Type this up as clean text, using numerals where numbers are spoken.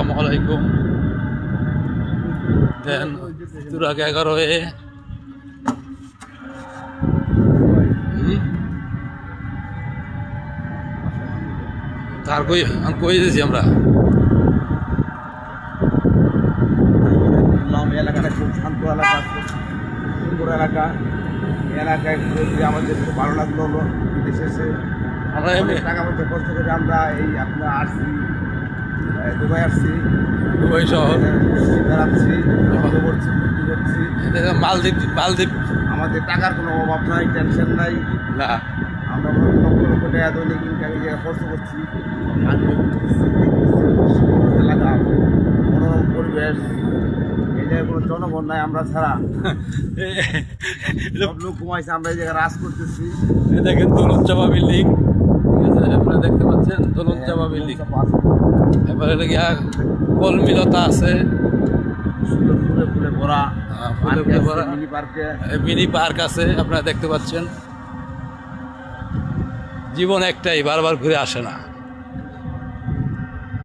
আসসালামু আলাইকুম। দেন তুরাগ 11 এ তার কই দিয়েছি আমরা। এলাকাটা খুব শান্ত এলাকা, সুন্দর এলাকা। এই এলাকায় ঘুরে আমাদের খুব ভালো লাগলো। হলো বিদেশে এসে আমরা টাকা পয়সা কষ্ট করে আমরা এই আপনার আসছি, দুবাই আসছি, দুবাই শহর বেড়াচ্ছি, আনন্দ করছি, ফুর্তি করছি। মালদ্বীপ আমাদের টাকার কোনো অভাব নাই, টেনশন নাই। না, আমরা লক্ষ লক্ষ টাকা দৈনিক ইনকাম এই জায়গায় খরচ করছি। এলাকা মনোরম পরিবেশ, এই জায়গায় কোনো জনগণ নাই আমরা ছাড়া। সব লোক ঘুমাইছে, আমরা এই জায়গায় রাজ করতেছি। দেখেন দোলন চাপা বিল্ডিং, ঠিক আছে, আপনারা দেখতে পাচ্ছেন দোলন চাপা বিল্ডিং। এবারে গিয়া কলমিলতা আছে, সুন্দর ফুলে ফুলে ভরা, ফুলে ফুলে ভরা মিনি পার্কে, মিনি পার্ক আছে, আপনারা দেখতে পাচ্ছেন। জীবন একটাই, বারবার ঘুরে আসে না।